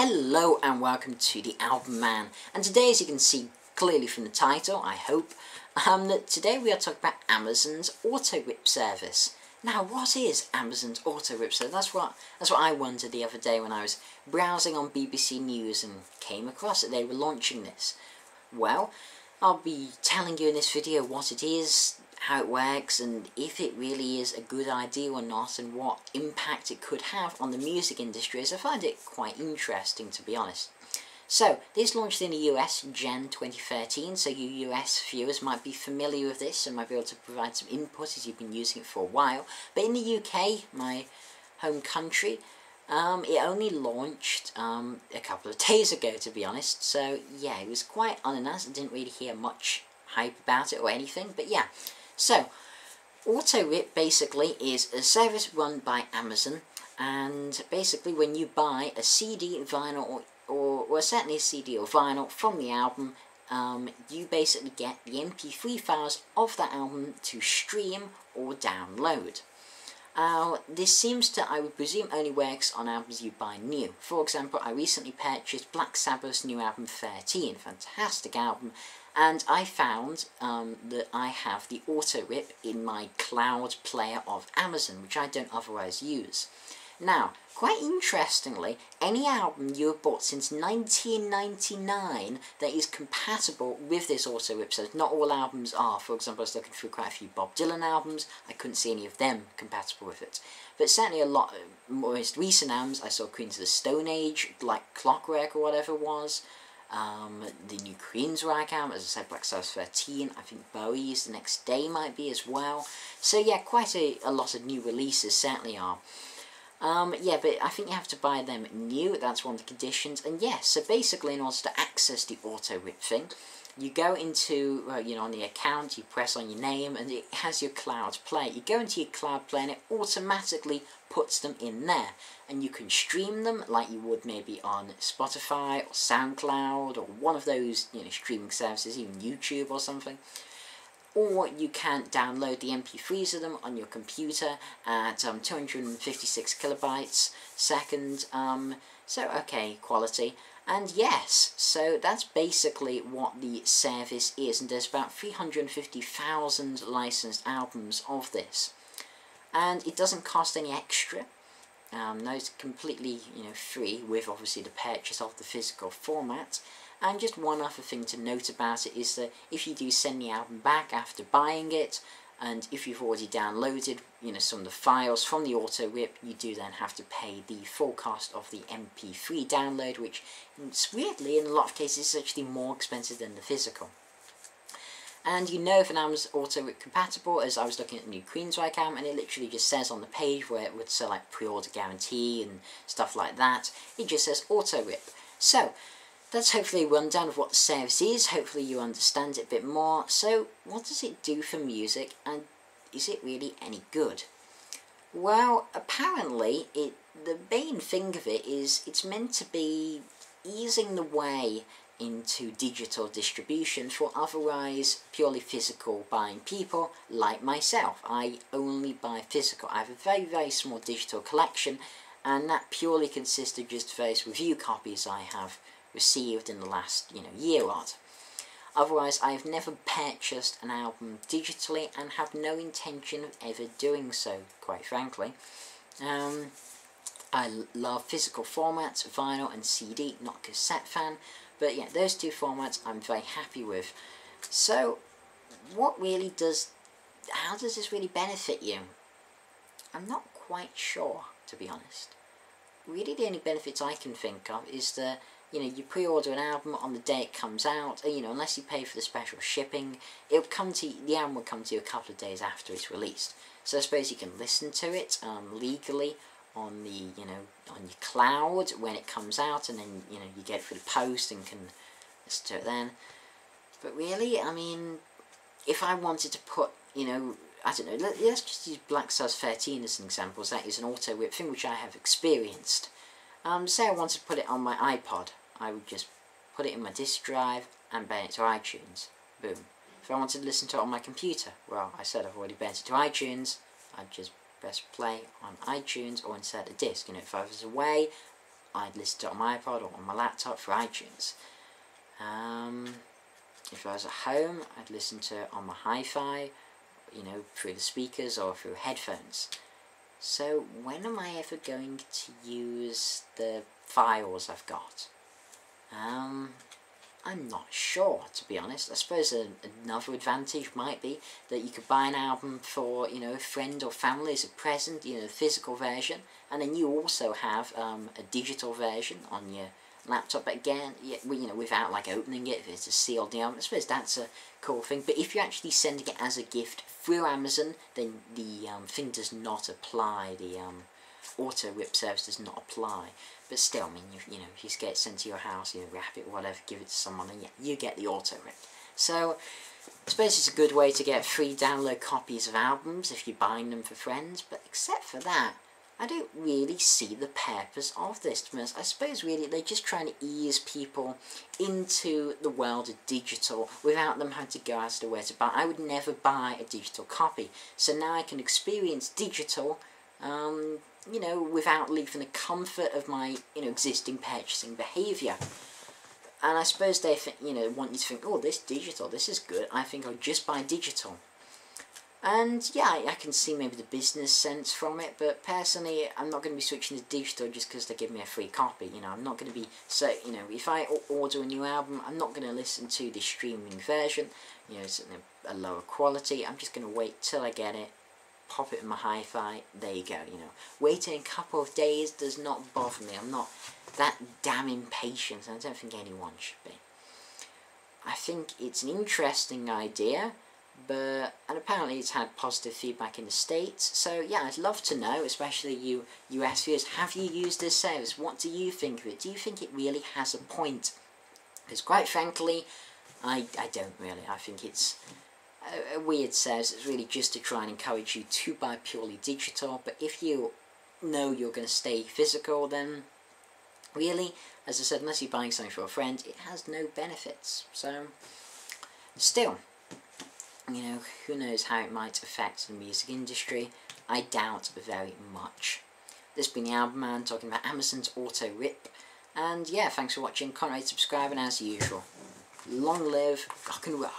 Hello and welcome to the Album Man, and today, as you can see clearly from the title, I hope, today we are talking about Amazon's Autorip service. Now, what is Amazon's Autorip service? That's what I wondered the other day when I was browsing on BBC News and came across it. They were launching this. Well, I'll be telling you in this video what it is, how it works, and if it really is a good idea or not, and what impact it could have on the music industry, as I find it quite interesting, to be honest. So, this launched in the US in Jan 2013, so you US viewers might be familiar with this and might be able to provide some input as you've been using it for a while. But in the UK, my home country, it only launched a couple of days ago, to be honest. So yeah, it was quite unannounced. I didn't really hear much hype about it or anything, but yeah. So, Autorip basically is a service run by Amazon, and basically when you buy a CD, vinyl, or certainly a CD or vinyl from the album, you basically get the MP3 files of that album to stream or download. This seems to, I would presume, only works on albums you buy new. For example, I recently purchased Black Sabbath's new album 13, fantastic album, and I found that I have the Autorip in my cloud player of Amazon, which I don't otherwise use. Now, quite interestingly, any album you have bought since 1999 that is compatible with this Autorip, so not all albums are. For example, I was looking through quite a few Bob Dylan albums, I couldn't see any of them compatible with it. But certainly a lot of most recent albums, I saw Queens of the Stone Age, like Clockwork or whatever it was, the new Queensryche album, as I said, Black Sabbath 13, I think Bowie's The Next Day might be as well. So yeah, quite a lot of new releases certainly are. Yeah, but I think you have to buy them new, that's one of the conditions, and yes, so basically in order to access the Autorip thing, you go into, on the account, you press on your name, and it has your cloud play. You go into your cloud play and it automatically puts them in there, and you can stream them like you would maybe on Spotify or SoundCloud or one of those, streaming services, even YouTube or something. Or you can download the MP3s of them on your computer at 256 kilobytes second, so okay, quality. And yes, so that's basically what the service is, and there's about 350,000 licensed albums of this. And it doesn't cost any extra. No, it's completely, free, with obviously the purchase of the physical format. And just one other thing to note about it is that if you do send the album back after buying it, and if you've already downloaded, some of the files from the Autorip, you do then have to pay the full cost of the MP3 download, which, weirdly, in a lot of cases, is actually more expensive than the physical. And if an album's Autorip compatible, as I was looking at the new Queensryche album, and it literally just says on the page where it would say like pre-order guarantee and stuff like that, it just says Autorip. So, that's hopefully a rundown of what the service is. Hopefully you understand it a bit more. So, what does it do for music, and is it really any good? Well, apparently, the main thing of it is it's meant to be easing the way into digital distribution for otherwise purely physical buying people like myself. I only buy physical. I have a very, very small digital collection, and that purely consists of just various review copies I have received in the last, year or so. Otherwise, I have never purchased an album digitally and have no intention of ever doing so, quite frankly. I love physical formats, vinyl and CD, not cassette fan, but yeah, those two formats I'm very happy with. So, how does this really benefit you? I'm not quite sure, to be honest. Really, the only benefits I can think of is that you pre-order an album on the day it comes out, unless you pay for the special shipping, the album will come to you a couple of days after it's released. So I suppose you can listen to it legally on the, on your cloud when it comes out, and then, you get it through the post and can listen to it then. But really, if I wanted to put, I don't know, let's just use Black Sabbath 13 as an example, as that is an Autorip thing which I have experienced. Say I wanted to put it on my iPod, I would just put it in my disk drive and burn it to iTunes. Boom. If I wanted to listen to it on my computer, well, I said I've already burnt it to iTunes, I'd just press play on iTunes or insert a disc. If I was away, I'd listen to it on my iPod or on my laptop through iTunes. If I was at home, I'd listen to it on my hi-fi, you know, through the speakers or through headphones. So when am I ever going to use the files I've got? I'm not sure, to be honest. I suppose another advantage might be that you could buy an album for, you know, a friend or family as a present, you know, the physical version, and then you also have a digital version on your laptop. But again, you know, without like opening it, if it's a sealed album, I suppose that's a cool thing. But if you're actually sending it as a gift through Amazon, then the thing does not apply. The Autorip service does not apply. But still, I mean, you know, if you get it sent to your house, you know, wrap it, whatever, give it to someone, and yeah, you get the Autorip. So, I suppose it's a good way to get free download copies of albums if you're buying them for friends, but except for that, I don't really see the purpose of this. To be honest, I suppose really they're just trying to ease people into the world of digital without them having to go as to where to buy. I would never buy a digital copy, so now I can experience digital, you know, without leaving the comfort of my, you know, existing purchasing behaviour. And I suppose they think, you know, want you to think, oh, this digital, this is good, I think I'll just buy digital. And yeah, I can see maybe the business sense from it, but personally, I'm not going to be switching to digital just because they give me a free copy. You know, I'm not going to be, so, you know, if I order a new album, I'm not going to listen to the streaming version, you know, it's a lower quality. I'm just going to wait till I get it, pop it in my hi-fi, there you go, you know. Waiting a couple of days does not bother me. I'm not that damn impatient, and I don't think anyone should be. I think it's an interesting idea, and apparently it's had positive feedback in the States, so yeah, I'd love to know, especially you US viewers, have you used this service? What do you think of it? Do you think it really has a point? Because quite frankly, I don't really. I think it's a weird service. It's really just to try and encourage you to buy purely digital, but if you know you're going to stay physical, then really, as I said, unless you're buying something for a friend, it has no benefits. So, still, you know, who knows how it might affect the music industry. I doubt very much. This has been the Album Man talking about Amazon's Autorip. And yeah, thanks for watching. Can't rate, subscribe, and as usual, long live rock and roll.